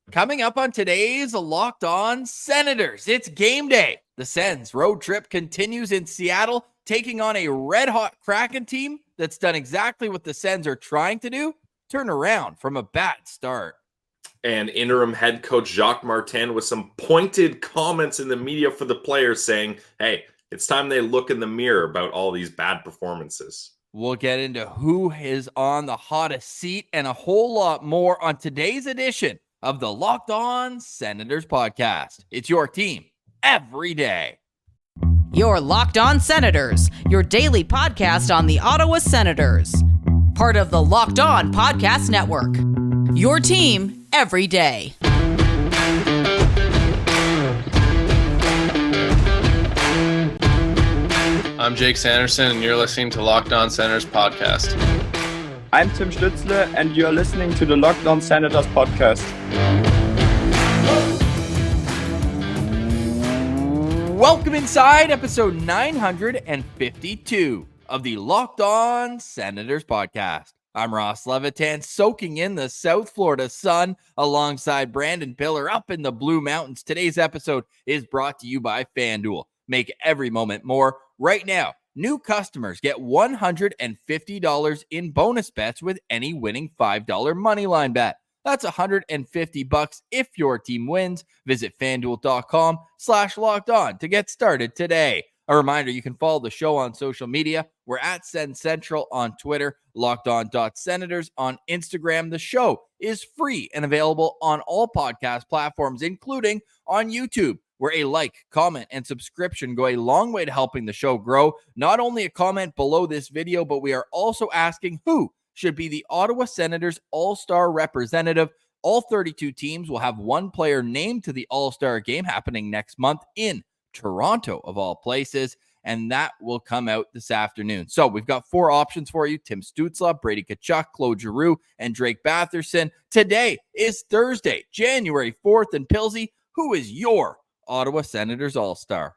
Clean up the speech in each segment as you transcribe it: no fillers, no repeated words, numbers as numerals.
Coming up on today's Locked On Senators, it's game day. The Sens road trip continues in Seattle, taking on a red-hot Kraken team that's done exactly what the Sens are trying to do, turn around from a bad start. And interim head coach Jacques Martin with some pointed comments in the media for the players saying, hey, it's time they look in the mirror about all these bad performances. We'll get into who is on the hottest seat and a whole lot more on today's edition of the Locked On Senators podcast. It's your team every day. You're Locked On Senators, your daily podcast on the Ottawa Senators. Part of the Locked On Podcast Network. Your team every day. I'm Jake Sanderson, and you're listening to Locked On Senators podcast. I'm Tim Stützle, and you're listening to the Locked On Senators podcast. Welcome inside episode 952 of the Locked On Senators podcast. I'm Ross Levitan, soaking in the South Florida sun alongside Brandon Piller up in the Blue Mountains. Today's episode is brought to you by FanDuel. Make every moment more. Right now, new customers get $150 in bonus bets with any winning $5 moneyline bet. That's $150 if your team wins. Visit FanDuel.com/lockedon to get started today. A reminder, you can follow the show on social media. We're at Sens Central on Twitter, LockedOn.Senators on Instagram. The show is free and available on all podcast platforms, including on YouTube, where a like, comment, and subscription go a long way to helping the show grow. Not only a comment below this video, but we are also asking who should be the Ottawa Senators All-Star representative. All 32 teams will have one player named to the All-Star game happening next month in Toronto, of all places, and that will come out this afternoon. So we've got four options for you: Tim Stützle, Brady Tkachuk, Claude Giroux, and Drake Batherson. Today is Thursday, January 4th, and Pilsy, who is your Ottawa Senators All-Star?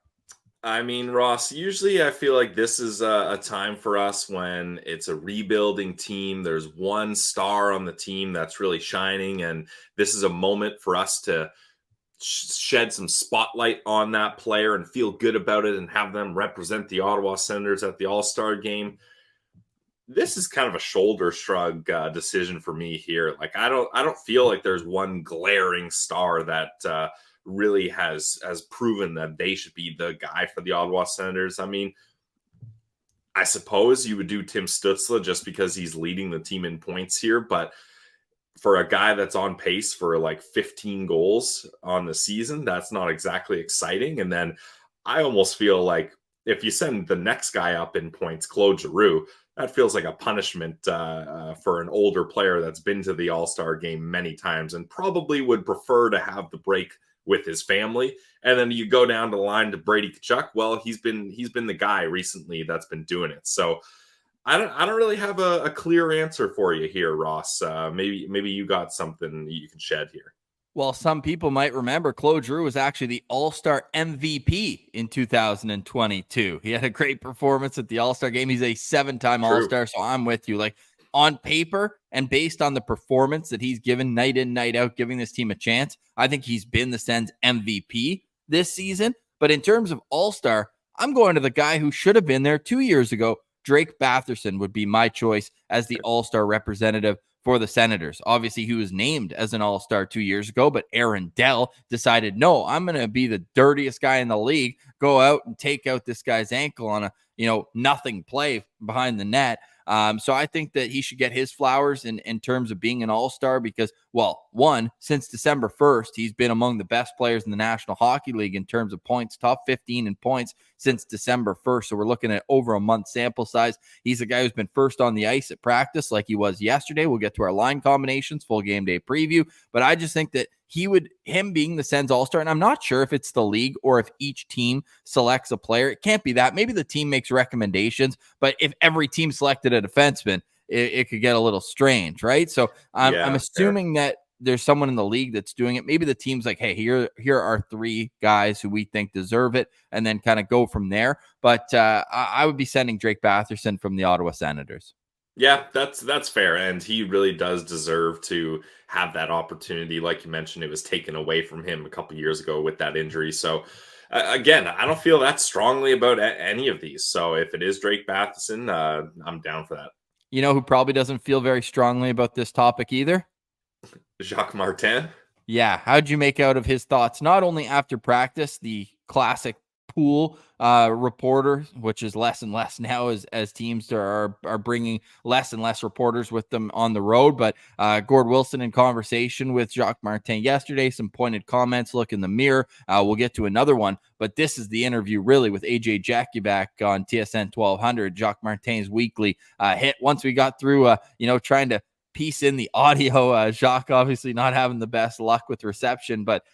I mean, Ross, usually I feel like this is a time for us when it's a rebuilding team. There's one star on the team that's really shining, and this is a moment for us to shed some spotlight on that player and feel good about it and have them represent the Ottawa Senators at the All-Star game. This is kind of a shoulder shrug decision for me here. Like, I don't feel like there's one glaring star that really has proven that they should be the guy for the Ottawa Senators. I mean, I suppose you would do Tim Stützle just because he's leading the team in points here, but for a guy that's on pace for like 15 goals on the season, that's not exactly exciting. And then I almost feel like if you send the next guy up in points, Claude Giroux, that feels like a punishment for an older player that's been to the All-Star game many times and probably would prefer to have the break with his family. And then you go down the line to Brady Tkachuk. Well, he's been the guy recently that's been doing it. So I don't really have a clear answer for you here, Ross. Maybe you got something you can shed here. Well, some people might remember Claude Giroux was actually the All-Star MVP in 2022. He had a great performance at the All-Star game. He's a 7-time All-Star, so I'm with you. Like, on paper and based on the performance that he's given night in, night out, giving this team a chance, I think he's been the Sens MVP this season. But in terms of All-Star, I'm going to the guy who should have been there 2 years ago. Drake Batherson would be my choice as the All-Star representative for the Senators. Obviously, he was named as an All-Star 2 years ago, but Aaron Dell decided, no, I'm going to be the dirtiest guy in the league, go out and take out this guy's ankle on a, nothing play behind the net. So I think that he should get his flowers in terms of being an all-star because, well, one, since December 1st, he's been among the best players in the National Hockey League in terms of points, top 15 in points since December 1st. So we're looking at over a month sample size. He's a guy who's been first on the ice at practice like he was yesterday. We'll get to our line combinations, full game day preview. But I just think that him being the Sens All-Star, and I'm not sure if it's the league or if each team selects a player. It can't be that. Maybe the team makes recommendations, but if every team selected a defenseman, it could get a little strange, right? So I'm assuming that there's someone in the league that's doing it. Maybe the team's like, hey, here are three guys who we think deserve it, and then kind of go from there. But I would be sending Drake Batherson from the Ottawa Senators. Yeah, that's fair, and he really does deserve to have that opportunity. Like you mentioned, it was taken away from him a couple years ago with that injury. So again, I don't feel that strongly about any of these. So if it is Drake Matheson, I'm down for that. You know who probably doesn't feel very strongly about this topic either? Jacques Martin. Yeah, how'd you make out of his thoughts? Not only after practice, the classic pool reporter, which is less and less now as teams are bringing less and less reporters with them on the road. But Gord Wilson in conversation with Jacques Martin yesterday, some pointed comments, look in the mirror. We'll get to another one, but this is the interview really with AJ Jackieback on TSN 1200, Jacques Martin's weekly hit. Once we got through, trying to piece in the audio. Jacques obviously not having the best luck with reception, but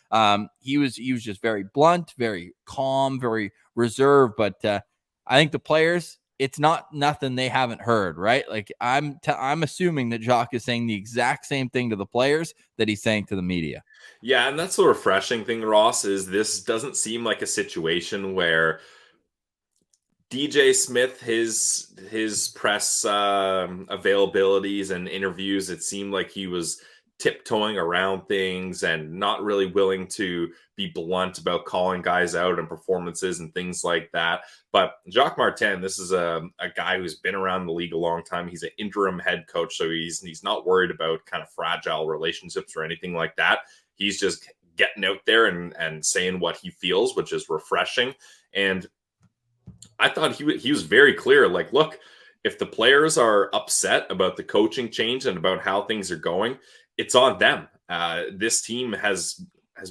he was just very blunt, very calm, very reserved. But I think the players, it's not nothing they haven't heard, right? Like I'm assuming that Jacques is saying the exact same thing to the players that he's saying to the media. Yeah, and that's the refreshing thing, Ross, is this doesn't seem like a situation where DJ Smith, his press availabilities and interviews, it seemed like he was tiptoeing around things and not really willing to be blunt about calling guys out and performances and things like that. But Jacques Martin, this is a guy who's been around the league a long time. He's an interim head coach, so he's not worried about kind of fragile relationships or anything like that. He's just getting out there and saying what he feels, which is refreshing. And I thought he was very clear. Like, look, if the players are upset about the coaching change and about how things are going, it's on them. This team has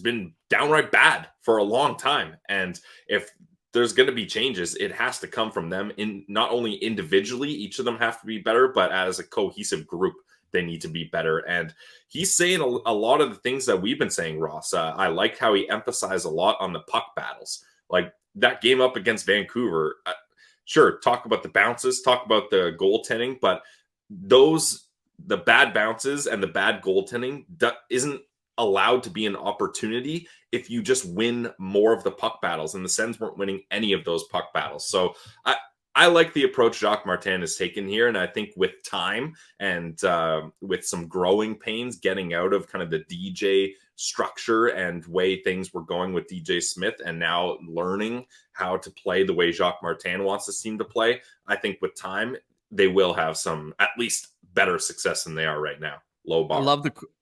been downright bad for a long time, and if there's going to be changes, it has to come from them. In not only individually, each of them have to be better, but as a cohesive group, they need to be better. And he's saying a lot of the things that we've been saying, Ross. I like how he emphasized a lot on the puck battles, like that game up against Vancouver. Sure, talk about the bounces, talk about the goaltending, but the bad bounces and the bad goaltending isn't allowed to be an opportunity if you just win more of the puck battles. And the Sens weren't winning any of those puck battles. So I like the approach Jacques Martin has taken here. And I think with time and with some growing pains, getting out of kind of the DJ structure and way things were going with DJ Smith, and now learning how to play the way Jacques Martin wants this team to play, I think with time, they will have some at least better success than they are right now. Low bar.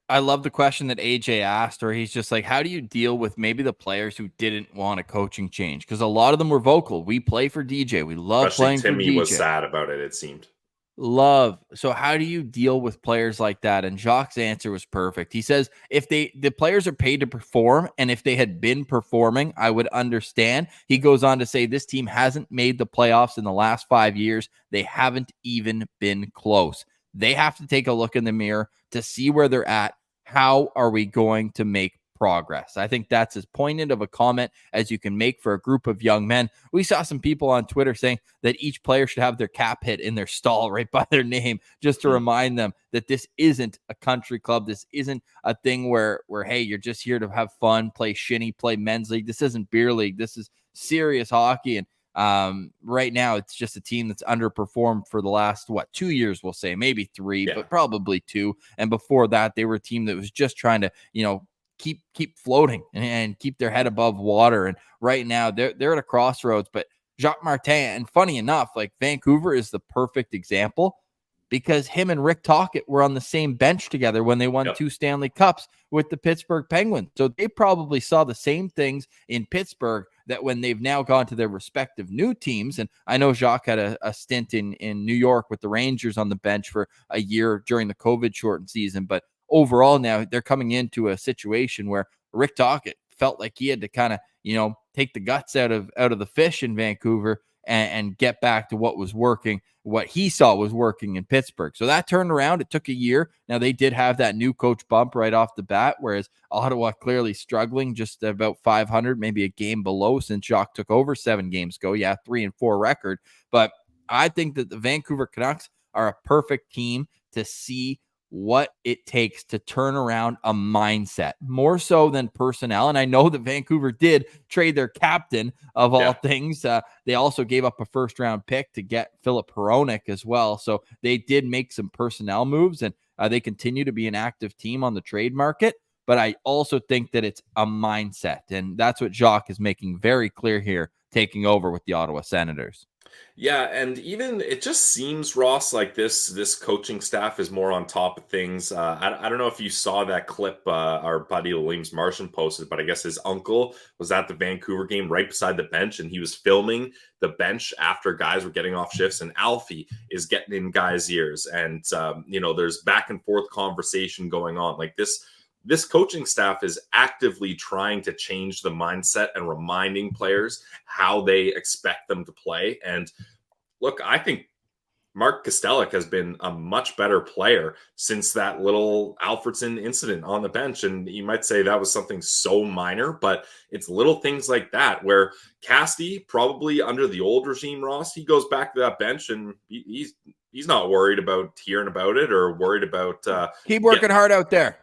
I love the question that AJ asked, or he's just like, how do you deal with maybe the players who didn't want a coaching change? Because a lot of them were vocal. We play for DJ. We love Especially playing for DJ. Timmy was sad about it, it seemed. So how do you deal with players like that? And Jacques' answer was perfect. He says, if the players are paid to perform, and if they had been performing, I would understand. He goes on to say, this team hasn't made the playoffs in the last 5 years. They haven't even been close. They have to take a look in the mirror to see where they're at. How are we going to make progress? I think that's as poignant of a comment as you can make for a group of young men. We saw some people on Twitter saying that each player should have their cap hit in their stall right by their name, just to remind them that this isn't a country club. This isn't a thing where hey, you're just here to have fun, play shinny, play men's league. This isn't beer league. This is serious hockey. And right now it's just a team that's underperformed for the last 2 years, we'll say, maybe 3, but probably 2. And before that, they were a team that was just trying to, keep floating and keep their head above water. And right now they're at a crossroads. But Jacques Martin, and funny enough, like Vancouver is the perfect example, because him and Rick Tocchet were on the same bench together when they won 2 Stanley Cups with the Pittsburgh Penguins. So they probably saw the same things in Pittsburgh that when they've now gone to their respective new teams. And I know Jacques had a stint in New York with the Rangers on the bench for a year during the COVID shortened season. But overall, now they're coming into a situation where Rick Tocchet felt like he had to kind of, take the guts out of the fish in Vancouver and get back to what was working, what he saw was working in Pittsburgh. So that turned around. It took a year. Now they did have that new coach bump right off the bat, whereas Ottawa clearly struggling, just about 500, maybe a game below since Jacques took over 7 games ago. 3-4 record. But I think that the Vancouver Canucks are a perfect team to see what it takes to turn around a mindset more so than personnel. And I know that Vancouver did trade their captain of all things. They also gave up a first-round pick to get Filip Hronek as well. So they did make some personnel moves, and they continue to be an active team on the trade market. But I also think that it's a mindset, and that's what Jacques is making very clear here, taking over with the Ottawa Senators. Yeah, and even it just seems, Ross, like this coaching staff is more on top of things. I don't know if you saw that clip our buddy Williams Martian posted, but I guess his uncle was at the Vancouver game right beside the bench, and he was filming the bench after guys were getting off shifts, and Alfie is getting in guys' ears, and there's back and forth conversation going on. Like this coaching staff is actively trying to change the mindset and reminding players how they expect them to play. And look, I think Mark Kostelic has been a much better player since that little Alfredson incident on the bench. And you might say that was something so minor, but it's little things like that where Casty, probably under the old regime, Ross, he goes back to that bench and he's not worried about hearing about it or worried about keep working hard out there.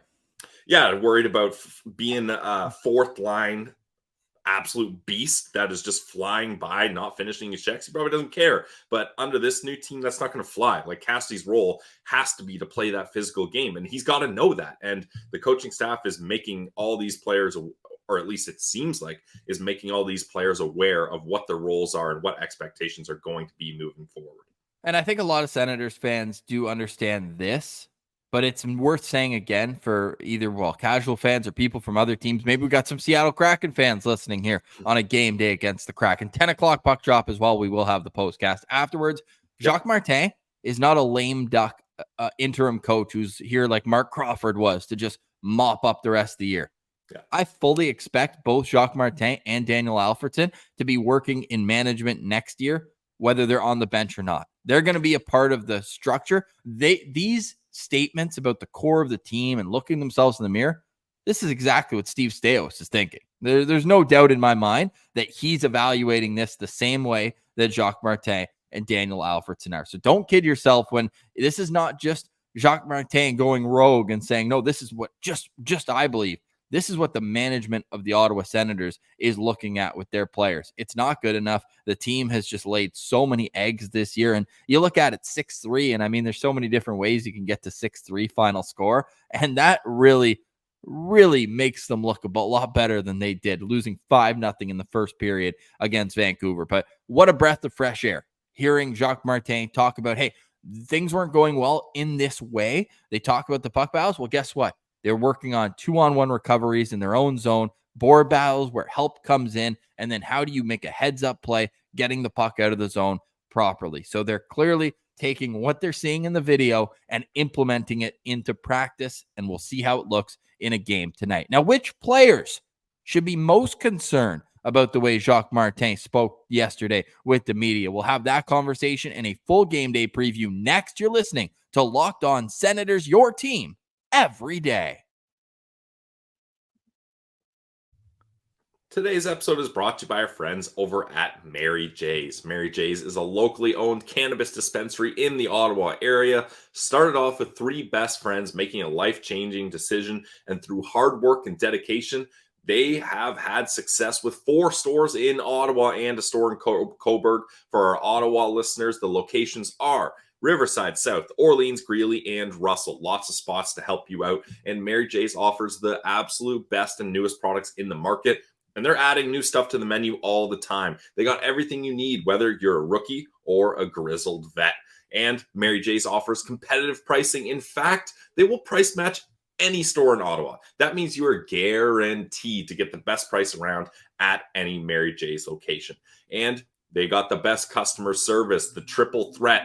Yeah, worried about being a fourth line absolute beast that is just flying by, not finishing his checks. He probably doesn't care. But under this new team, that's not going to fly. Like Cassidy's role has to be to play that physical game, and he's got to know that. And the coaching staff is making all these players, or at least it seems like, is making all these players aware of what their roles are and what expectations are going to be moving forward. And I think a lot of Senators fans do understand this. But it's worth saying again for either, casual fans or people from other teams. Maybe we got some Seattle Kraken fans listening here on a game day against the Kraken. 10 o'clock puck drop as well. We will have the postcast afterwards. Jacques Martin is not a lame duck interim coach who's here like Mark Crawford was to just mop up the rest of the year. Yeah. I fully expect both Jacques Martin and Daniel Alfredson to be working in management next year, whether they're on the bench or not. They're going to be a part of the structure. These statements about the core of the team and looking themselves in the mirror, this is exactly what Steve Staios is thinking. There's no doubt in my mind that he's evaluating this the same way that Jacques Martin and Daniel Alfredson are. So don't kid yourself when this is not just Jacques Martin going rogue and saying, no, this is what just I believe. This is what the management of the Ottawa Senators is looking at with their players. It's not good enough. The team has just laid so many eggs this year. And you look at it 6-3, and I mean, there's so many different ways you can get to 6-3 final score. And that really makes them look a lot better than they did, losing 5-0 in the first period against Vancouver. But what a breath of fresh air, hearing Jacques Martin talk about, hey, things weren't going well in this way. They talk about the puck battles. Well, guess what? They're working on 2-on-1 recoveries in their own zone, board battles where help comes in, and then how do you make a heads-up play, getting the puck out of the zone properly. So they're clearly taking what they're seeing in the video and implementing it into practice, and we'll see how it looks in a game tonight. Now, which players should be most concerned about the way Jacques Martin spoke yesterday with the media? We'll have that conversation and a full game day preview next. You're listening to Locked On Senators, your team every day. Today's episode is brought to you by our friends over at Mary J's. Mary J's is a locally owned cannabis dispensary in the Ottawa area. Started off with three best friends making a life-changing decision, and through hard work and dedication, they have had success with 4 stores in Ottawa and a store in Cobourg. For our Ottawa listeners, the locations are Riverside, South, Orleans, Greeley, and Russell. Lots of spots to help you out. And Mary J's offers the absolute best and newest products in the market. And they're adding new stuff to the menu all the time. They got everything you need, whether you're a rookie or a grizzled vet. And Mary J's offers competitive pricing. In fact, they will price match any store in Ottawa. That means you are guaranteed to get the best price around at any Mary J's location. And they got the best customer service, the triple threat.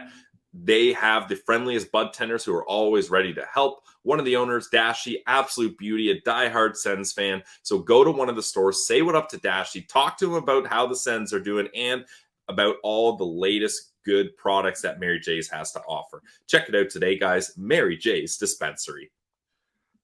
They have the friendliest bud tenders who are always ready to help. One of the owners, Dashy, absolute beauty, a diehard Sens fan. So go to one of the stores, say what up to Dashy, talk to him about how the Sens are doing and about all the latest good products that Mary J's has to offer. Check it out today, guys. Mary J's Dispensary.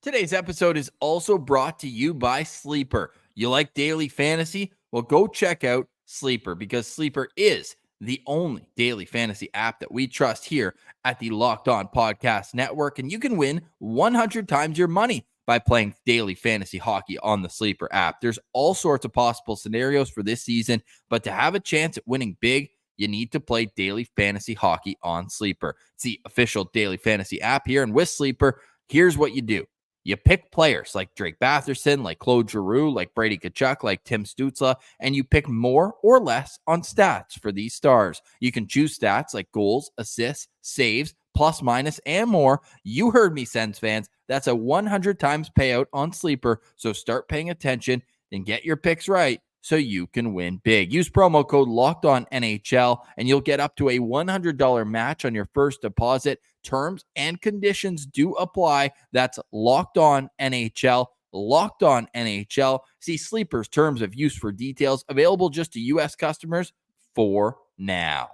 Today's episode is also brought to you by Sleeper. You like daily fantasy? Well, go check out Sleeper, because Sleeper is the only daily fantasy app that we trust here at the Locked On Podcast Network. And you can win 100 times your money by playing daily fantasy hockey on the Sleeper app. There's all sorts of possible scenarios for this season, but to have a chance at winning big, you need to play daily fantasy hockey on Sleeper. It's the official daily fantasy app here. And with Sleeper, here's what you do. You pick players like Drake Batherson, like Claude Giroux, like Brady Tkachuk, like Tim Stützle, and you pick more or less on stats for these stars. You can choose stats like goals, assists, saves, plus, minus, and more. You heard me, Sens fans. That's a 100 times payout on Sleeper, so start paying attention and get your picks right so you can win big. Use promo code LOCKEDONNHL, and you'll get up to a $100 match on your first deposit. Terms and conditions do apply. That's Locked On NHL. Locked On NHL. See Sleeper's terms of use for details. Available just to U.S. customers for now.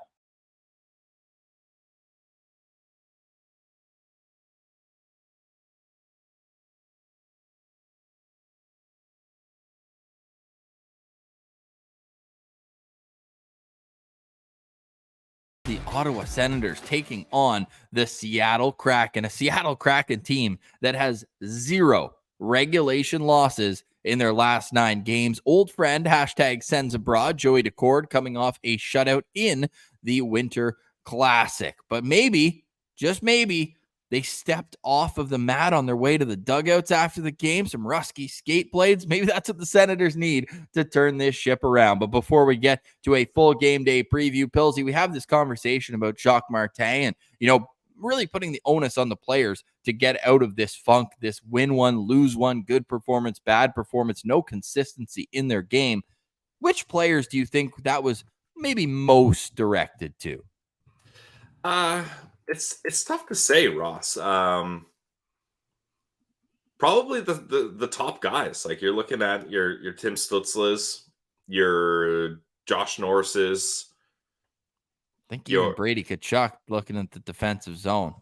The Ottawa Senators taking on the Seattle Kraken, a Seattle Kraken team that has 0 regulation losses in their last 9 games. Old friend, hashtag Sens Abroad, Joey Decord, coming off a shutout in the Winter Classic. But maybe, just maybe, they stepped off of the mat on their way to the dugouts after the game. Some rusty skate blades. Maybe that's what the Senators need to turn this ship around. But before we get to a full game day preview, Pillsy, we have this conversation about Jacques Martin and, really putting the onus on the players to get out of this funk, this win one, lose one, good performance, bad performance, no consistency in their game. Which players do you think that was maybe most directed to? It's tough to say, Ross. Probably the top guys. Like you're looking at your Tim Stützle's, your Josh Norris's. I think even Brady Tkachuk looking at the defensive zone.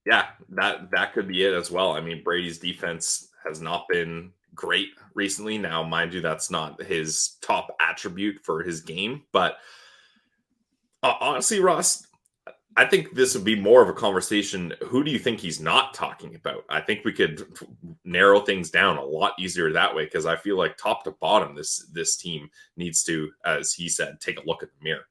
Yeah, that could be it as well. I mean, Brady's defense has not been great recently. Now, mind you, that's not his top attribute for his game. But honestly, Ross, I think this would be more of a conversation. Who do you think he's not talking about? I think we could narrow things down a lot easier that way, because I feel like top to bottom, this team needs to, as he said, take a look at the mirror.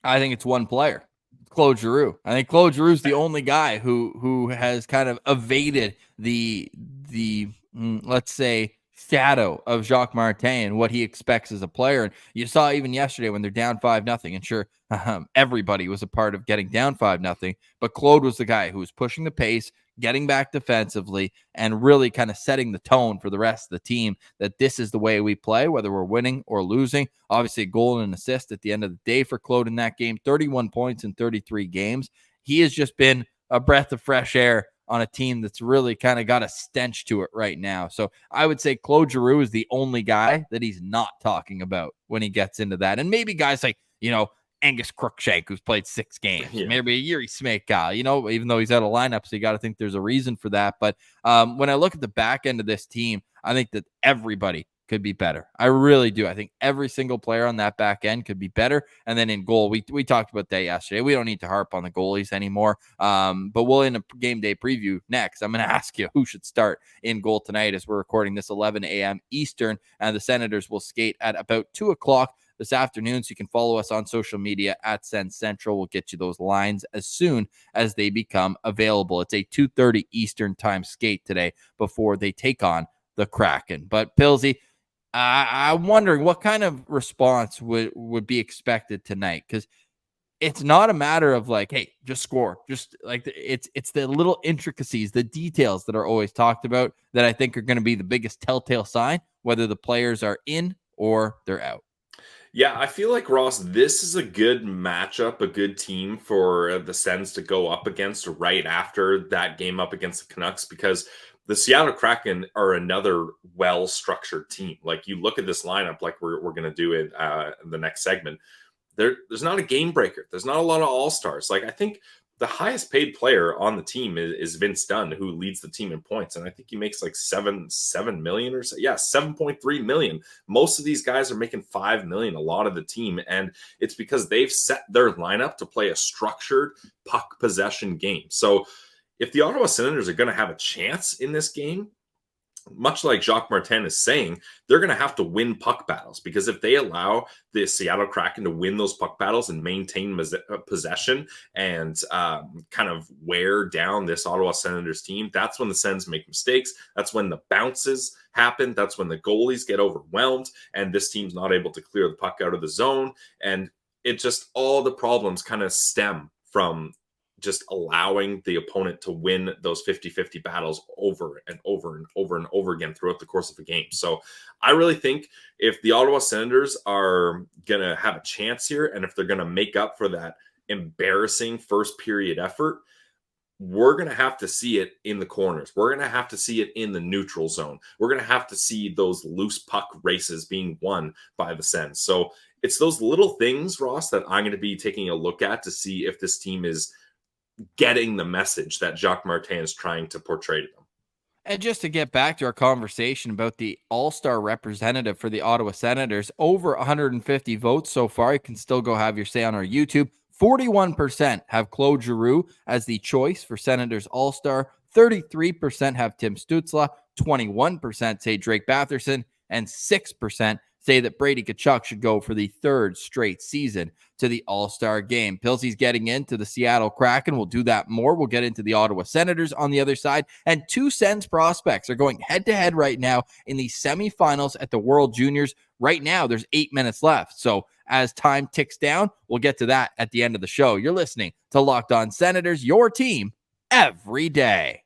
I think it's one player, Claude Giroux. I think Claude Giroux is the only guy who has kind of evaded the let's say shadow of Jacques Martin and what he expects as a player. And you saw even yesterday when they're down 5-0, and sure, everybody was a part of getting down 5-0, but Claude was the guy who was pushing the pace, getting back defensively, and really kind of setting the tone for the rest of the team that this is the way we play, whether we're winning or losing. Obviously, a goal and an assist at the end of the day for Claude in that game, 31 points in 33 games. He has just been a breath of fresh air on a team that's really kind of got a stench to it right now. So I would say Claude Giroux is the only guy that he's not talking about when he gets into that. And maybe guys like, Angus Crookshank, who's played 6 games, maybe a Yuri Smejkal, even though he's out of lineup, so you got to think there's a reason for that. But when I look at the back end of this team, I think that everybody could be better. I really do. I think every single player on that back end could be better. And then in goal, we talked about that yesterday. We don't need to harp on the goalies anymore. But we'll in a game day preview next. I'm going to ask you who should start in goal tonight as we're recording this 11 a.m. Eastern. And the Senators will skate at about 2 o'clock this afternoon. So you can follow us on social media at Sens Central. We'll get you those lines as soon as they become available. It's a 2:30 Eastern time skate today before they take on the Kraken. But Pillsy, I'm wondering what kind of response would be expected tonight, because it's not a matter of like, hey, just score. Just like it's the little intricacies, the details that are always talked about that I think are going to be the biggest telltale sign whether the players are in or they're out. Yeah, I feel like, Ross, this is a good matchup, a good team for the Sens to go up against right after that game up against the Canucks, because the Seattle Kraken are another well-structured team. Like, you look at this lineup, like we're going to do it in the next segment. There's not a game breaker. There's not a lot of all-stars. Like, I think the highest paid player on the team is Vince Dunn, who leads the team in points. And I think he makes like 7 million or so. Yeah, 7.3 million. Most of these guys are making 5 million, a lot of the team. And it's because they've set their lineup to play a structured puck possession game. So if the Ottawa Senators are going to have a chance in this game, much like Jacques Martin is saying, they're going to have to win puck battles, because if they allow the Seattle Kraken to win those puck battles and maintain possession and kind of wear down this Ottawa Senators team, that's when the Sens make mistakes. That's when the bounces happen. That's when the goalies get overwhelmed and this team's not able to clear the puck out of the zone. And it just, all the problems kind of stem from just allowing the opponent to win those 50-50 battles over and over and over and over again throughout the course of a game. So I really think if the Ottawa Senators are going to have a chance here, and if they're going to make up for that embarrassing first period effort, we're going to have to see it in the corners. We're going to have to see it in the neutral zone. We're going to have to see those loose puck races being won by the Sens. So it's those little things, Ross, that I'm going to be taking a look at to see if this team is getting the message that Jacques Martin is trying to portray to them. And just to get back to our conversation about the all-star representative for the Ottawa Senators, over 150 votes so far. You can still go have your say on our YouTube. 41% have Claude Giroux as the choice for Senators all-star. 33% have Tim Stützle. 21% say Drake Batherson. And 6% say that Brady Tkachuk should go for the third straight season to the All-Star game. Pilsey's getting into the Seattle Kraken. We'll do that more. We'll get into the Ottawa Senators on the other side. And two Sens prospects are going head-to-head right now in the semifinals at the World Juniors. Right now, there's 8 minutes left. So as time ticks down, we'll get to that at the end of the show. You're listening to Locked On Senators, your team every day.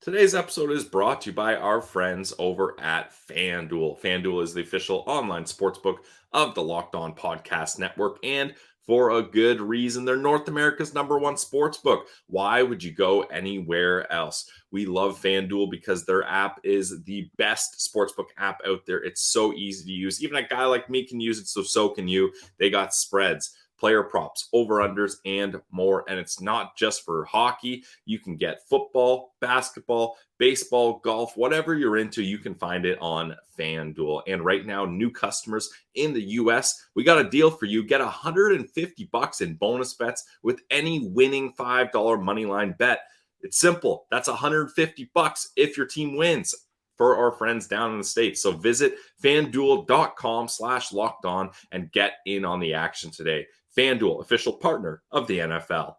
Today's episode is brought to you by our friends over at FanDuel. FanDuel is the official online sportsbook of the Locked On Podcast Network, and for a good reason. They're North America's #1 sportsbook. Why would you go anywhere else? We love FanDuel because their app is the best sportsbook app out there. It's so easy to use. Even a guy like me can use it, so can you. They got spreads, player props, over-unders, and more. And it's not just for hockey. You can get football, basketball, baseball, golf, whatever you're into, you can find it on FanDuel. And right now, new customers in the US, we got a deal for you. Get $150 in bonus bets with any winning $5 moneyline bet. It's simple. That's $150 if your team wins, for our friends down in the States. So visit FanDuel.com/lockedon and get in on the action today. FanDuel, official partner of the NFL.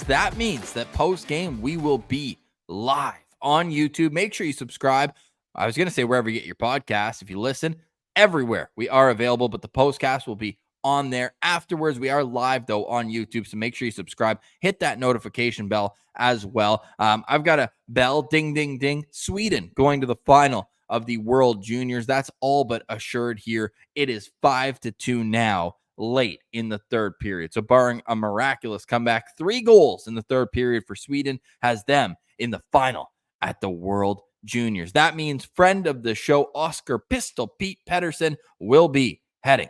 That means that post-game, we will be live on YouTube. Make sure you subscribe. I was going to say wherever you get your podcasts. If you listen, everywhere we are available, but the postcast will be on there afterwards. We are live, though, on YouTube, so make sure you subscribe. Hit that notification bell as well. I've got a bell, ding, ding, ding. Sweden going to the final of the World Juniors. That's all but assured here. It is 5-2 now, late in the third period. So barring a miraculous comeback, 3 goals in the third period for Sweden has them in the final at the World Juniors. That means friend of the show, Oscar Pistol Pete Pedersen, will be heading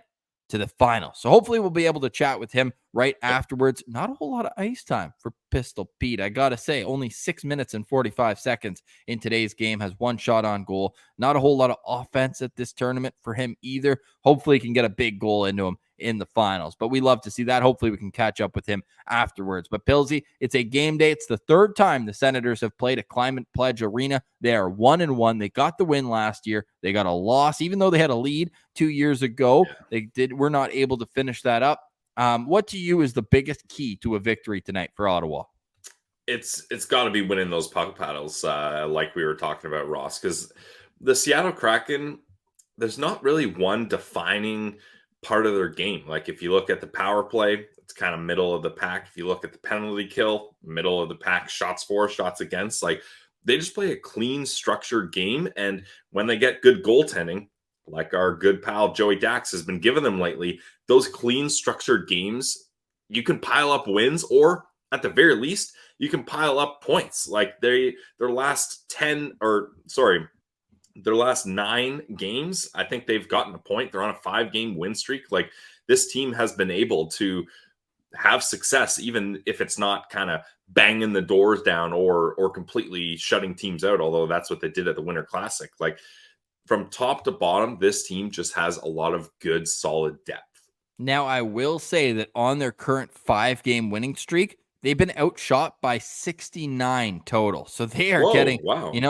to the final. So hopefully we'll be able to chat with him right afterwards. Not a whole lot of ice time for Pistol Pete. I got to say, only 6 minutes and 45 seconds in today's game, has 1 shot on goal. Not a whole lot of offense at this tournament for him either. Hopefully he can get a big goal into him in the finals, but we love to see that. Hopefully we can catch up with him afterwards. But Pilsy, it's a game day. It's the third time the Senators have played at Climate Pledge Arena. They are 1-1. They got the win last year. They got a loss, even though they had a lead 2 years ago. We're not able to finish that up. What to you is the biggest key to a victory tonight for Ottawa? It's got to be winning those puck battles, like we were talking about, Ross, because the Seattle Kraken, there's not really one defining part of their game. Like if you look at the power play, it's kind of middle of the pack. If you look at the penalty kill, middle of the pack, shots for, shots against, like they just play a clean, structured game. And when they get good goaltending, like our good pal Joey Dax has been giving them lately, those clean, structured games, you can pile up wins, or at the very least, you can pile up points. Like their last 9 games, I think they've gotten a point. They're on a 5-game win streak. Like this team has been able to have success, even if it's not kind of banging the doors down or completely shutting teams out, although that's what they did at the Winter Classic. Like from top to bottom, this team just has a lot of good, solid depth. Now, I will say that on their current 5-game winning streak, they've been outshot by 69 total. So they are getting,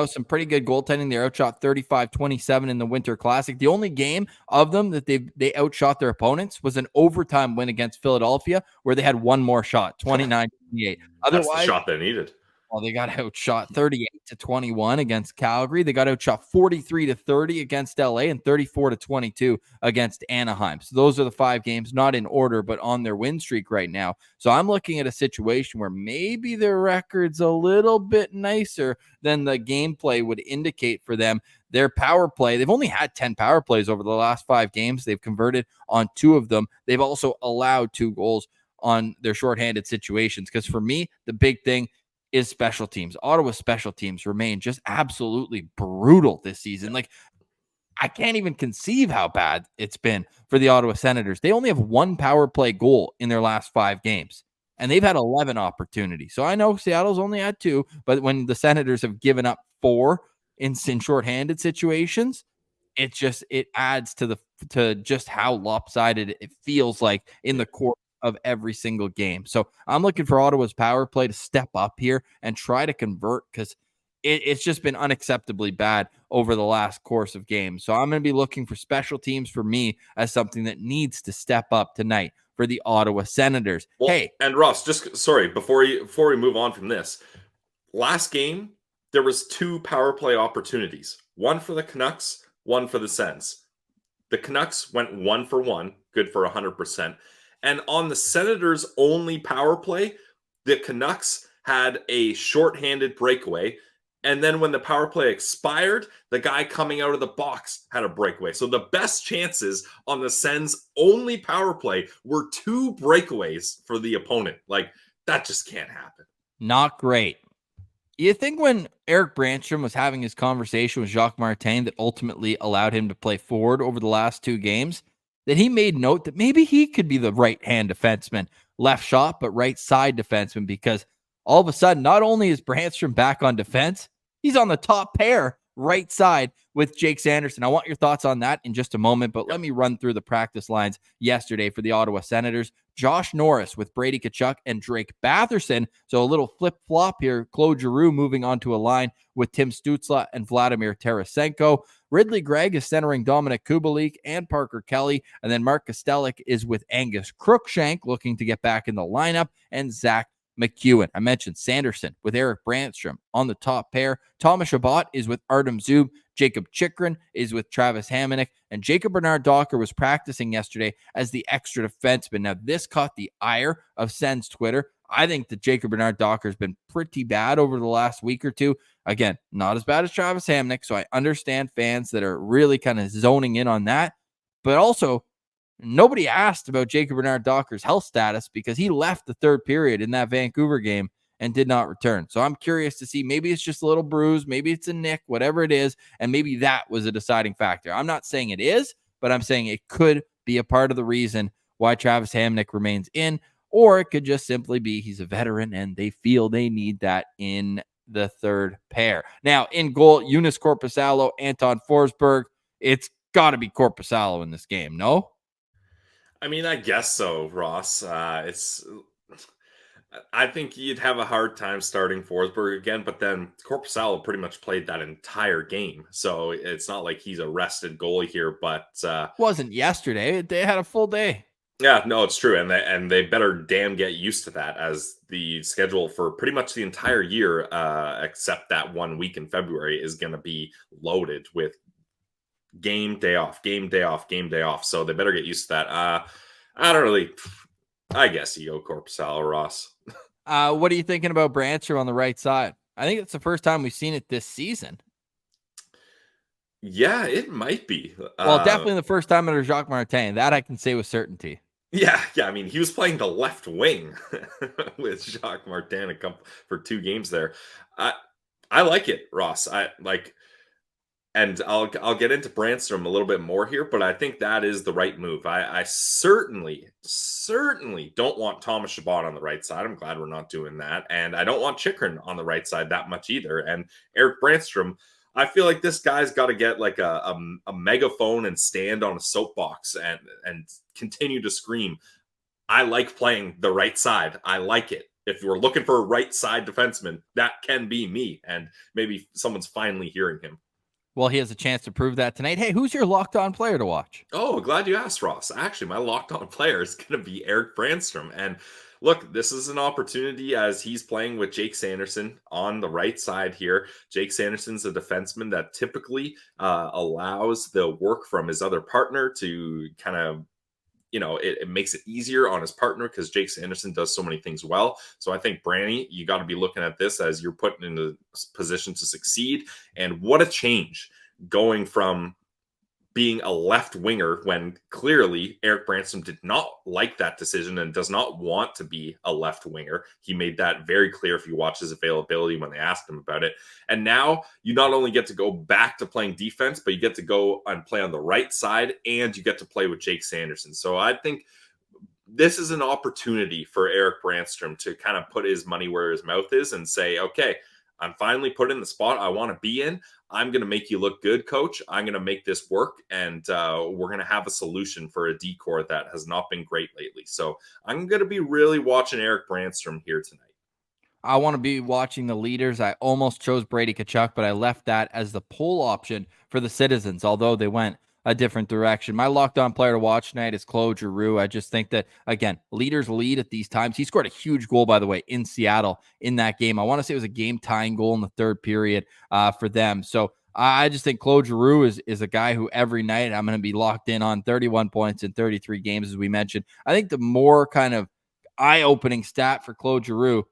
some pretty good goaltending. They're outshot 35-27 in the Winter Classic. The only game of them that they outshot their opponents was an overtime win against Philadelphia, where they had one more shot, 29-28. That's the shot they needed. Well, they got outshot 38-21 against Calgary. They got outshot 43-30 against LA and 34-22 against Anaheim. So those are the 5 games, not in order, but on their win streak right now. So I'm looking at a situation where maybe their record's a little bit nicer than the gameplay would indicate for them. Their power play, they've only had 10 power plays over the last 5 games. They've converted on 2 of them. They've also allowed 2 goals on their shorthanded situations. Because for me, the big thing is special teams. Ottawa's special teams remain just absolutely brutal this season. Like, I can't even conceive how bad it's been for the Ottawa Senators. They only have 1 power play goal in their last 5 games, and they've had 11 opportunities. So I know Seattle's only had 2, but when the Senators have given up 4 in shorthanded situations, it adds to just how lopsided it feels like in the course of every single game. So I'm looking for Ottawa's power play to step up here and try to convert, because it's just been unacceptably bad over the last course of games. So I'm going to be looking for special teams for me as something that needs to step up tonight for the Ottawa Senators. And Ross, just sorry, before we move on from this, last game there was 2 power play opportunities, 1 for the Canucks, 1 for the Sens. The Canucks went 1 for 1, good for 100%. And on the Senators' only power play, the Canucks had a shorthanded breakaway. And then when the power play expired, the guy coming out of the box had a breakaway. So the best chances on the Sens' only power play were 2 breakaways for the opponent. Like, that just can't happen. Not great. You think when Eric Brandstrom was having his conversation with Jacques Martin that ultimately allowed him to play forward over the last 2 games, that he made note that maybe he could be the right-hand defenseman, left shot, but right side defenseman, because all of a sudden, not only is Brandstrom back on defense, he's on the top pair right side with Jake Sanderson. I want your thoughts on that in just a moment, but let me run through the practice lines yesterday for the Ottawa Senators. Josh Norris with Brady Tkachuk and Drake Batherson. So a little flip-flop here. Claude Giroux moving onto a line with Tim Stützle and Vladimir Tarasenko. Ridley Gregg is centering Dominic Kubalik and Parker Kelly. And then Mark Kostelic is with Angus Crookshank, looking to get back in the lineup, and Zach McEwen. I mentioned Sanderson with Eric Brandstrom on the top pair. Thomas Chabot is with Artem Zub. Jacob Chychrun is with Travis Hamonic. And Jacob Bernard-Docker was practicing yesterday as the extra defenseman. Now, this caught the ire of Sens Twitter. I think that Jacob Bernard-Docker has been pretty bad over the last week or 2. Again, not as bad as Travis Hamonic, so I understand fans that are really kind of zoning in on that. But also, nobody asked about Jacob Bernard-Docker's health status, because he left the 3rd period in that Vancouver game and did not return. So I'm curious to see, maybe it's just a little bruise, maybe it's a nick, whatever it is, and maybe that was a deciding factor. I'm not saying it is, but I'm saying it could be a part of the reason why Travis Hamonic remains in, or it could just simply be he's a veteran and they feel they need that in the 3rd pair. Now, in goal, Joonas Korpisalo, Anton Forsberg. It's got to be Korpisalo in this game, no? I mean, I guess so, Ross. I think you'd have a hard time starting Forsberg again, but then Korpisalo pretty much played that entire game, so it's not like he's a rested goalie here. But wasn't yesterday. They had a full day. Yeah, no, it's true, and they better damn get used to that, as the schedule for pretty much the entire year, except that 1 week in February, is going to be loaded with game, day off, game, day off, game, day off. So they better get used to that. I don't really. I guess you go Korpisalo, Ross. What are you thinking about Brandstrom on the right side? I think it's the first time we've seen it this season. Yeah, it might be. Well, definitely the first time under Jacques Martin. That I can say with certainty. Yeah. I mean, he was playing the left wing with Jacques Martin for 2 games there. I I like it, Ross. I like, and I'll get into Brandstrom a little bit more here, but I think that is the right move. I certainly don't want Thomas Chabot on the right side. I'm glad we're not doing that, and I don't want Chikrin on the right side that much either. And Eric Brandstrom, I feel like this guy's got to get like a megaphone and stand on a soapbox and continue to scream, I like playing the right side. I like it. If we're looking for a right side defenseman, that can be me. And maybe someone's finally hearing him. Well, he has a chance to prove that tonight. Hey, who's your locked on player to watch? Oh, glad you asked, Ross. Actually, my locked on player is going to be Eric Brandstrom. And look, this is an opportunity as he's playing with Jake Sanderson on the right side here. Jake Sanderson's a defenseman that typically allows the work from his other partner to kind of, it makes it easier on his partner because Jake Sanderson does so many things well. So I think, Branny, you got to be looking at this as you're put in a position to succeed. And what a change going from being a left winger when clearly Eric Brandstrom did not like that decision and does not want to be a left winger. He made that very clear if you watch his availability when they asked him about it. And now you not only get to go back to playing defense, but you get to go and play on the right side and you get to play with Jake Sanderson. So I think this is an opportunity for Eric Brandstrom to kind of put his money where his mouth is and say, okay, I'm finally put in the spot I want to be in. I'm going to make you look good, coach. I'm going to make this work, and we're going to have a solution for a decor that has not been great lately. So I'm going to be really watching Eric Brandstrom here tonight. I want to be watching the leaders. I almost chose Brady Tkachuk, but I left that as the poll option for the Citizens, although they went a different direction. My locked-on player to watch tonight is Claude Giroux. I just think that, again, leaders lead at these times. He scored a huge goal, by the way, in Seattle in that game. I want to say it was a game-tying goal in the third period for them. So I just think Claude Giroux is a guy who every night I'm going to be locked in on 31 points in 33 games, as we mentioned. I think the more kind of eye-opening stat for Claude Giroux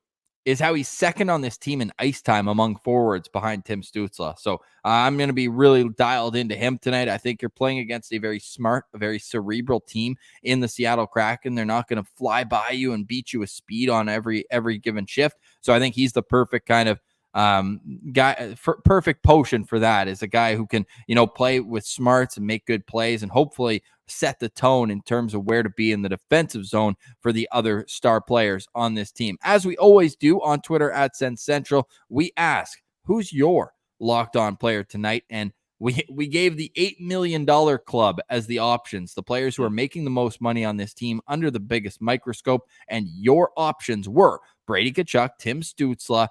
is how he's second on this team in ice time among forwards behind Tim Stützle. So I'm going to be really dialed into him tonight. I think you're playing against a very smart, a very cerebral team in the Seattle Kraken. They're not going to fly by you and beat you with speed on every given shift. So I think he's the perfect kind of guy, perfect potion for that, is a guy who can, play with smarts and make good plays and hopefully set the tone in terms of where to be in the defensive zone for the other star players on this team. As we always do on Twitter at Sens Central, we ask, who's your locked on player tonight? And we gave the $8 million club as the options, the players who are making the most money on this team under the biggest microscope. And your options were Brady Tkachuk, Tim Stützle,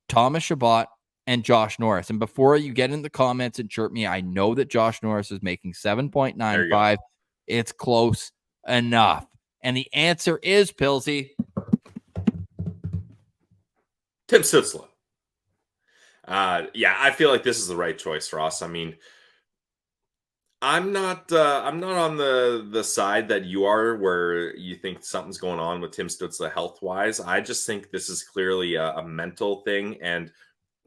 Thomas Chabot, and Josh Norris. And before you get in the comments and chirp me, I know that Josh Norris is making 7.95. It's close enough. And the answer is, Pilsy, Tim Stützle. I feel like this is the right choice, Ross. I mean, I'm not on the side that you are where you think something's going on with Tim Stützle health-wise. I just think this is clearly a mental thing, and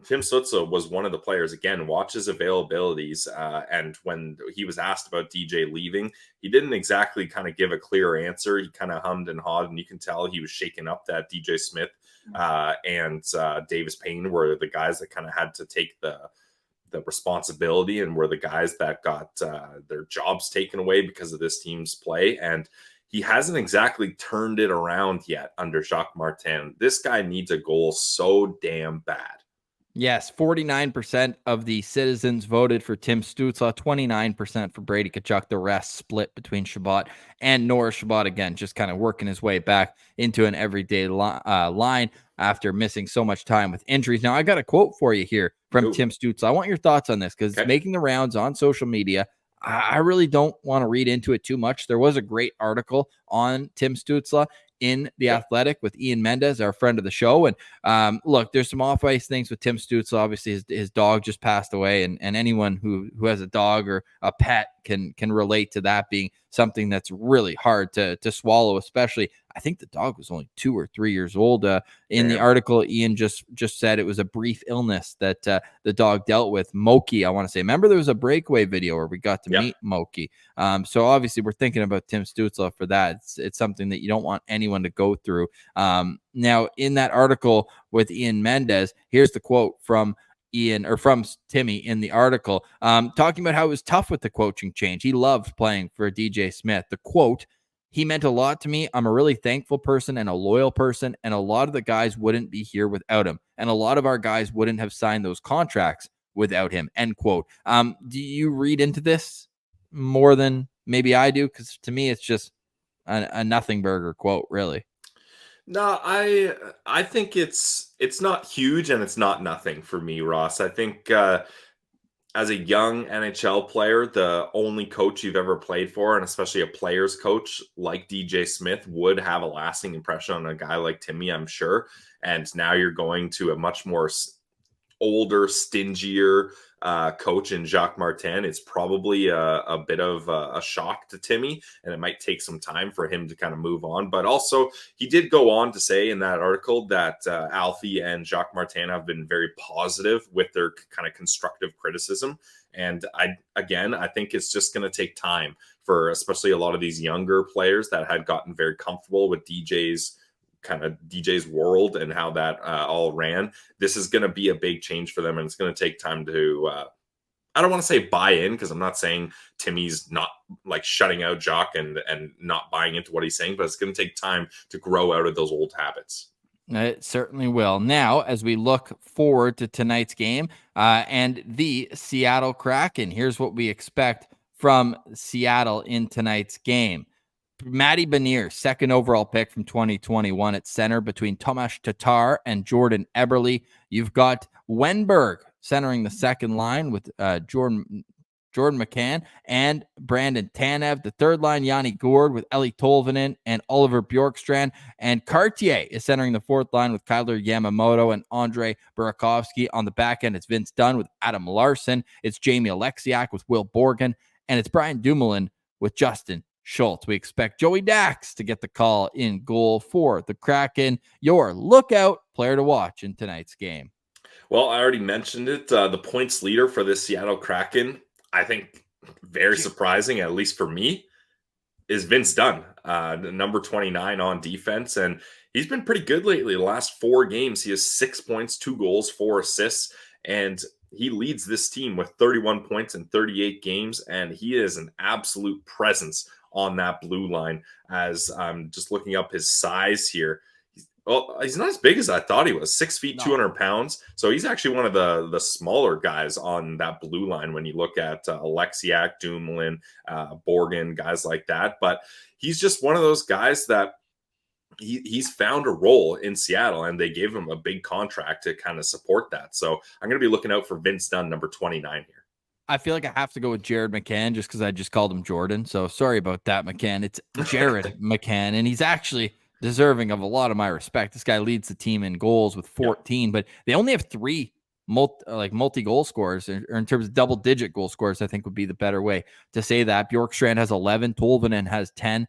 Tim Stützle was one of the players, again, watch his availabilities. And when he was asked about DJ leaving, he didn't exactly kind of give a clear answer. He kind of hummed and hawed, and you can tell he was shaking up that DJ Smith and Davis Payne were the guys that kind of had to take the responsibility and were the guys that got their jobs taken away because of this team's play. And he hasn't exactly turned it around yet under Jacques Martin. This guy needs a goal so damn bad. Yes, 49% of the citizens voted for Tim Stützle, 29% for Brady Tkachuk. The rest split between Chabot and Norris. Chabot, again, just kind of working his way back into an everyday line after missing so much time with injuries. Now, I got a quote for you here from Tim Stützle. I want your thoughts on this because it's making the rounds on social media. I really don't want to read into it too much. There was a great article on Tim Stützle in The Athletic with Ian Mendez, our friend of the show. And look, there's some off-ice things with Tim Stützle. Obviously, his dog just passed away, and anyone who has a dog or a pet can relate to that being something that's really hard to swallow, especially I think the dog was only 2 or 3 years old. In the article, Ian just said it was a brief illness that the dog dealt with. Moki, I want to say. Remember, there was a breakaway video where we got to meet Moki. So obviously, we're thinking about Tim Stützle for that. It's something that you don't want anyone to go through. Now, in that article with Ian Mendez, here's the quote from Ian or from Timmy in the article, talking about how it was tough with the coaching change. He loved playing for DJ Smith. The quote, "He meant a lot to me. I'm a really thankful person and a loyal person, and a lot of the guys wouldn't be here without him. And a lot of our guys wouldn't have signed those contracts without him," end quote. Do you read into this more than maybe I do? Because to me, it's just a nothing burger quote, really. No, I think it's not huge and it's not nothing for me, Ross. I think as a young NHL player, the only coach you've ever played for, and especially a player's coach like DJ Smith, would have a lasting impression on a guy like Timmy, I'm sure. And now you're going to a much more older, stingier coach in Jacques Martin. It's probably a bit of a shock to Timmy, and it might take some time for him to kind of move on. But also, he did go on to say in that article that Alfie and Jacques Martin have been very positive with their kind of constructive criticism. And I think it's just going to take time for especially a lot of these younger players that had gotten very comfortable with DJ's world and how that all ran. This is going to be a big change for them, and it's going to take time to I don't want to say buy in, because I'm not saying Timmy's not like shutting out Jacques and not buying into what he's saying, but it's going to take time to grow out of those old habits. It certainly will. Now, as we look forward to tonight's game and the Seattle Kraken, here's what we expect from Seattle in tonight's game. Matty Benier, second overall pick from 2021 at center between Tomas Tatar and Jordan Eberle. You've got Wenberg centering the second line with Jordan McCann and Brandon Tanev. The third line, Yanni Gourde with Eli Tolvanen and Oliver Bjorkstrand. And Cartier is centering the fourth line with Kyler Yamamoto and Andre Burakovsky. On the back end, it's Vince Dunn with Adam Larson. It's Jamie Alexiak with Will Borgen. And it's Brian Dumoulin with Justin Schultz. We expect Joey Dax to get the call in goal for the Kraken. Your lookout player to watch in tonight's game. Well, I already mentioned it. The points leader for the Seattle Kraken, I think very surprising, at least for me, is Vince Dunn, number 29 on defense. And he's been pretty good lately. The last 4 games, he has 6 points, 2 goals, 4 assists. And he leads this team with 31 points in 38 games. And he is an absolute presence on that blue line. As I'm just looking up his size here. He's not as big as I thought he was. 6 feet, 200 pounds. So he's actually one of the smaller guys on that blue line when you look at Alexiak, Dumoulin, Borgen, guys like that. But he's just one of those guys that he's found a role in Seattle, and they gave him a big contract to kind of support that. So I'm going to be looking out for Vince Dunn, number 29 here. I feel like I have to go with Jared McCann just because I just called him Jordan. So sorry about that, McCann. It's Jared McCann, and he's actually deserving of a lot of my respect. This guy leads the team in goals with 14, but they only have 3 multi-goal scorers, or in terms of double-digit goal scorers, I think would be the better way to say that. Bjorkstrand has 11, Tolvanen has 10.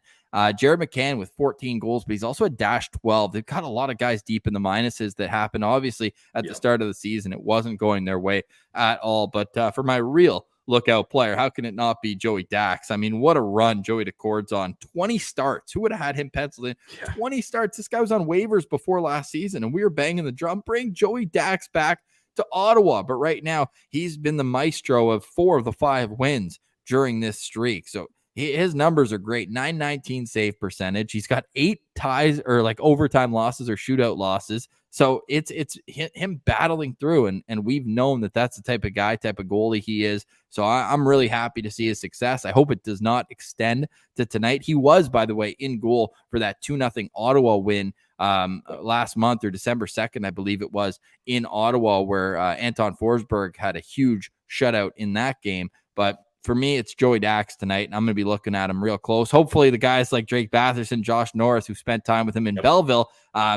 Jared McCann with 14 goals, but he's also a -12. They've got a lot of guys deep in the minuses that happened, obviously, at the start of the season. It wasn't going their way at all. But for my real lookout player, how can it not be Joey Dax? I mean, what a run Joey Dacord's on. 20 starts. Who would have had him penciled in? 20 starts. This guy was on waivers before last season, and we were banging the drum. Bring Joey Dax back to Ottawa. But right now, he's been the maestro of 4 of the 5 wins during this streak. So his numbers are great. .919 save percentage. He's got 8 ties or like overtime losses or shootout losses. So it's him battling through, and we've known that that's the type of guy, type of goalie he is. So I'm really happy to see his success. I hope it does not extend to tonight. He was, by the way, in goal for that 2-0 Ottawa win last month, or December 2nd, I believe it was, in Ottawa, where Anton Forsberg had a huge shutout in that game. But for me, it's Joey Dax tonight, and I'm going to be looking at him real close. Hopefully the guys like Drake Batherson, Josh Norris, who spent time with him in Belleville,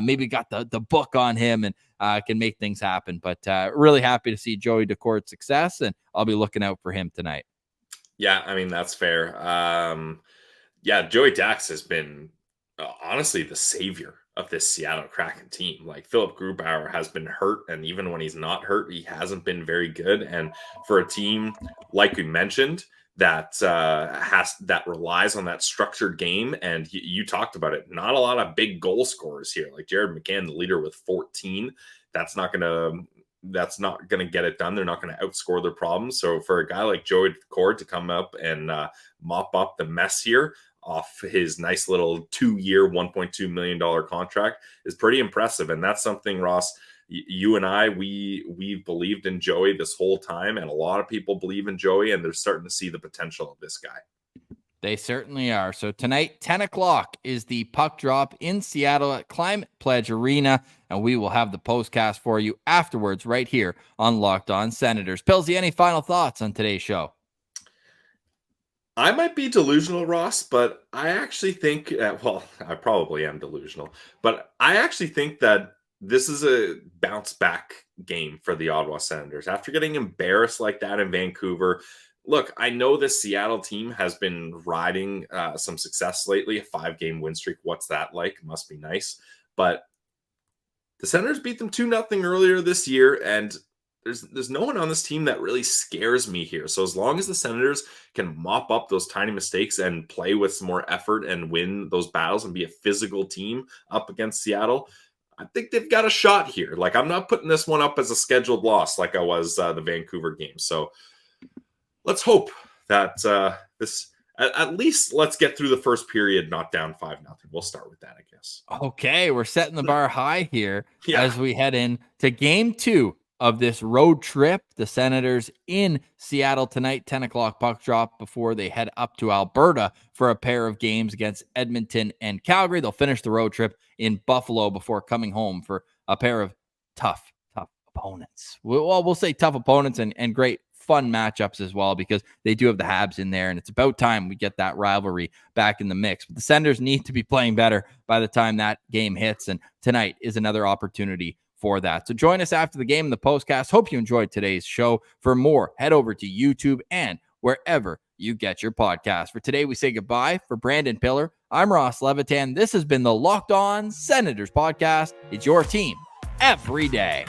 maybe got the book on him and can make things happen. But really happy to see Joey Decourt's success, and I'll be looking out for him tonight. Yeah, I mean, that's fair. Joey Dax has been honestly the savior of this Seattle Kraken team. Like, Philip Grubauer has been hurt, and even when he's not hurt, he hasn't been very good. And for a team, like we mentioned, that relies on that structured game, and you talked about it, not a lot of big goal scorers here. Like Jared McCann, the leader with 14, that's not gonna get it done. They're not going to outscore their problems. So for a guy like Joey Decourt to come up and mop up the mess here off his nice little 2-year, $1.2 million contract is pretty impressive. And that's something, Ross, you and I, we've believed in Joey this whole time, and a lot of people believe in Joey, and they're starting to see the potential of this guy. They certainly are. So tonight, 10 o'clock is the puck drop in Seattle at Climate Pledge Arena, and we will have the postcast for you afterwards right here on Locked On Senators. Pillsy, any final thoughts on today's show? I might be delusional, Ross, but I actually think, I probably am delusional, but I actually think that this is a bounce back game for the Ottawa Senators. After getting embarrassed like that in Vancouver, look, I know this Seattle team has been riding some success lately, a 5-game win streak. What's that like? It must be nice. But the Senators beat them 2-0 earlier this year, and there's no one on this team that really scares me here. So as long as the Senators can mop up those tiny mistakes and play with some more effort and win those battles and be a physical team up against Seattle, I think they've got a shot here. Like, I'm not putting this one up as a scheduled loss like I was the Vancouver game. So let's hope that at least let's get through the first period, not down 5-0. We'll start with that, I guess. Okay, we're setting the bar high here as we head in to game 2 of this road trip. The Senators in Seattle tonight, 10 o'clock puck drop before they head up to Alberta for a pair of games against Edmonton and Calgary. They'll finish the road trip in Buffalo before coming home for a pair of tough opponents. We'll say tough opponents and great fun matchups as well, because they do have the Habs in there, and it's about time we get that rivalry back in the mix. But the Senators need to be playing better by the time that game hits, and tonight is another opportunity for that. So join us after the game in the postcast. Hope you enjoyed today's show. For more, head over to YouTube and wherever you get your podcast. For today, we say goodbye. For Brandon Piller, I'm Ross Levitan. This has been the Locked On Senators podcast. It's your team every day.